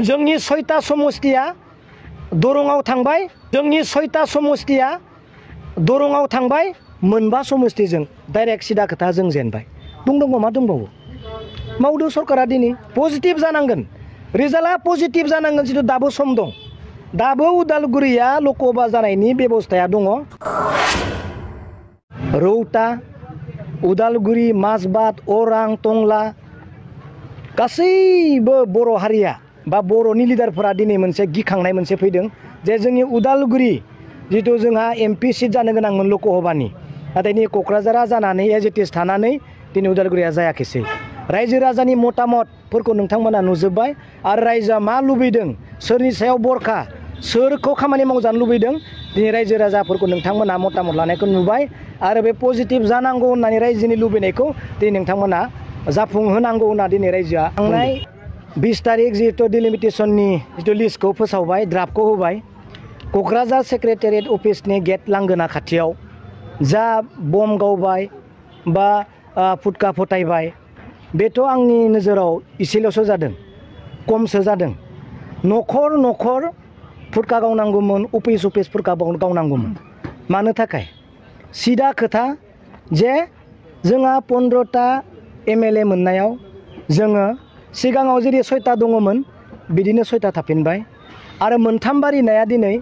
जोंनि 6टा समस्तिया दरंआव थांबाय जोंनि 6टा समस्तिया दरंआव थांबाय मोनबा समस्तिजों डाइरेक्ट सिदा खोथा जों जेनबाय बुंदोंबा मा दंबावो मावदो सरकारा दिनै पजिटिभ जानांगोन रिजाल्टआ पजिटिभ जानांगोन जितु दाबो सम दं दाबो उदालगुरिया लकसभा जानायनि बेबस्थाया दङ रौता उदालगुरि माजबाद अरां टंला गासैबो बर' हारिया बा बर'नि लिडारफोरा दिनै मोनसे गिखांनाय मोनसे फैदों जे जोंनि उदालगुरि जितु जोंहा एमपि सिट जानो गोनांमोन लकसभानि नाथाय दिनै क'क्राझारा जानानै एज इट इज थानानै दिनै उदालगुरिया जायाखैसै रायजो राजानि मतामतफोरखौ नोंथांमोना नुजोब्बाय आरो रायजोआ मा लुबैदों सोरनि सायाव बरखा सोरखौ खामानि मावजानो लुबैदों दिनै रायजो राजाफोरखौ नोंथांमोना मतामत लानायखौ नुबाय आरो बे पजिटिभ जानांगौ होननानै रायजोनि लुबैनायखौ दिनै नोंथांमोना जाफुंहोनांगौ होनना दिनै रायजोआ थांनाय 20 तारिख जिहेतु डिलिमिटेसननि जितु लिस्टखौ फोसावबाय ड्राफ्टखौ होबाय क'क्राझार सेक्रेटारियेट अफिसनि गेट लांगोना खाथियाव जा बम गावबाय बा फुटका फटायबाय बेथ' आंनि नोजोराव इसेल'सो जादों खमसो जादों न'खर न'खर फुटका गावनांगौमोन अफिस फुटका गावनांगौमोन मानो थाखाय सिदा खोथा जे जोंहा 15टा MLA मोननायाव जोङो सिगाङाव जेरै 6टा दङमोन बिदिनो 6टा थाफिनबाय आरो मोनथाम बारिनाया दिनै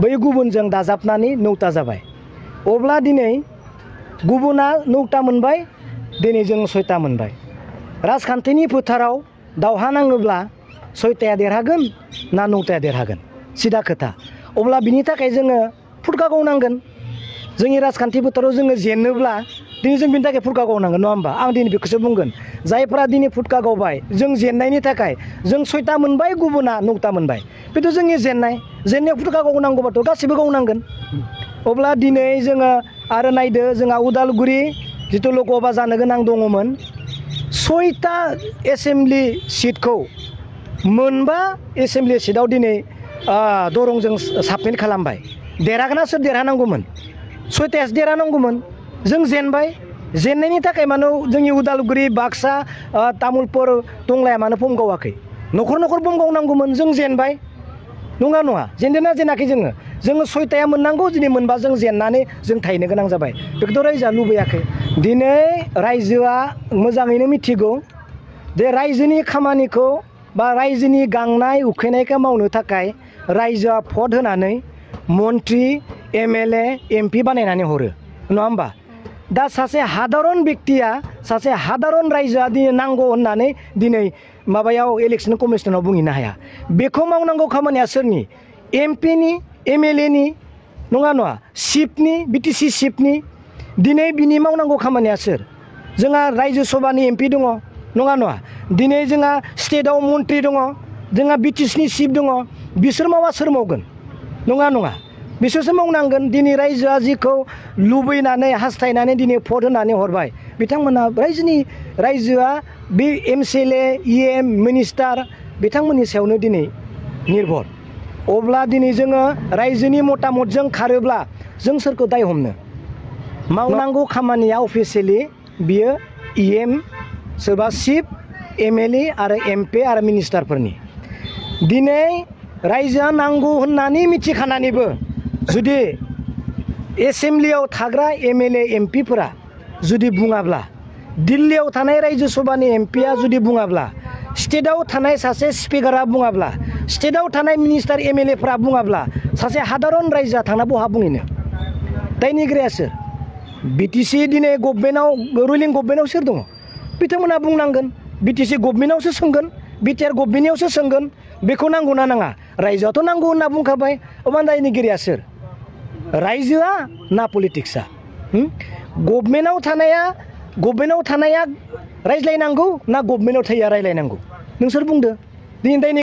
बै गुबुनजों दाजाबनानै 9टा जाबाय अब्ला दिनै गुबुना 9टा मोनबाय दिनै जों 6टा मोनबाय राजखान्थिनि फोथाराव दावहा नाङोब्ला 6टाया देरहागोन ना 9टाया देरहागोन सिदा खोथा अब्ला बिनि थाखाय जोङो फुटका गावनांगोन जोंनि राजखान्थि फोथाराव जोङो जेनोब्ला दिनै जों बिनि थाखाय फुटका गावनांगोन नङा होमबा आं दिनै बेखौसो बुंगोन जायफ्रा दिनै फुटका गावबाय जों जेननायनि थाखाय जों 6टा मोनबाय गुबुना 9टा मोनबाय बेथ' जोंनि जेननायाव फुटका गावनांगौबाथ' गासिबो गावनांगोन अब्ला दिनै जोङो आरो नायदो जोंहा उदालगुरि जितु लकसभा जानो गोनां दङमोन 6टा एसेम्बलि सिटखौ मोनबा एसेम्बलि सिटआव दिनै दरंजों साबमिट खालामबाय देरहागोना सोर देरहानांगौमोन 6टायासो देरहानांगौमोन जों जेनबाय जेननायनि थाखाय मानो जोंनि उदालगुरि बाक्सा तामुलपुर टंलाया मानो बम गावाखै न'खर न'खर बम गावनांगौमोन जों जेनबाय नङा जेनदोंना जेनाखै जोङो 6टाया मोननांगौ दिनै मोनबा जों जेननानै जों थाहैनो गोनां जाबाय बेखौथ' रायजोआ लुबैयाखै दिनै रायजोआ मोजाङैनो मिथिगौ जे रायजोनि खामानिखौ बा रायजोनि गांनाय उखैनायखौ मावनो थाखाय रायजोआ भट होनानै मन्त्रि MLA MP बानायनानै हरो नङा होमबा दा सासे हादारन बेक्तिया सासे हादारन रायजोआ दिनै नांगौ होननानै दिनै माबायाव इलेक्सन कमिसनाव बुंहैनो हाया बेखौ मावनांगौ खामानिया सोरनि MP नि MLA नि नङा चिफनि BTC चिफनि दिनै बिनि मावनांगौ खामानिया सोर जोंहा रायजो सभानि MP दङ नङा दिनै जोंहा स्टेटआव मन्त्रि दङ जोंहा BTCनि चिफ दङ बिसोर मावा सोर मावगोन नङा बिसोरसो मावनांगोन दिनै रायजोआ जिखौ लुबैनानै हास्थायनानै दिनै भट होनानै हरबाय बिथांमोना रायजोआ बे MCLA EM मिनिस्टार बिथांमोननि सायावनो दिनै निर्भर अब्ला दिनै जोङो रायजोनि मतामतजों खारोब्ला जों सोरखौ दाय हमनो मावनांगौ खामानिया अफिसियेलि बियो EM सोरबा चिफ MLA आरो MP आरो मिनिस्टारफोरनि दिनै रायजोआ नांगौ होननानै मिथिखानानैबो जुदि एसेम्बलियाव थाग्रा MLA MPफोरा जुदि बुङाब्ला दिल्लीयाव थानाय रायजो सभानि MPआ जुदि बुङाब्ला स्टेटआव थानाय सासे स्पिकारा बुङाब्ला स्टेटआव थानाय मिनिस्टार MLAफ्रा बुङाब्ला सासे हादारन रायजोआ थांना बहा बुंहैनो दायनिगिरिया सोर BTC दिनै गभर्नमेन्टआव रुलिं गभर्नमेन्टआव सोर दङ बिथांमोना बुंनांगोन BTC गभर्नमेन्टआवसो सोंगोन BTR गभर्नमेन्टआवसो सोंगोन बेखौ नांगौना नाङा रायजोआथ' नांगौ होनना बुंखाबाय अब्ला दायनिगिरिया सोर रायजोआ ना पलिटिक्सआ गभर्नमेन्टआव थानाया रायज्लायनांगौ ना गभर्नमेन्टआव थाया रायज्लायनांगौ नोंसोर बुंदो दिनै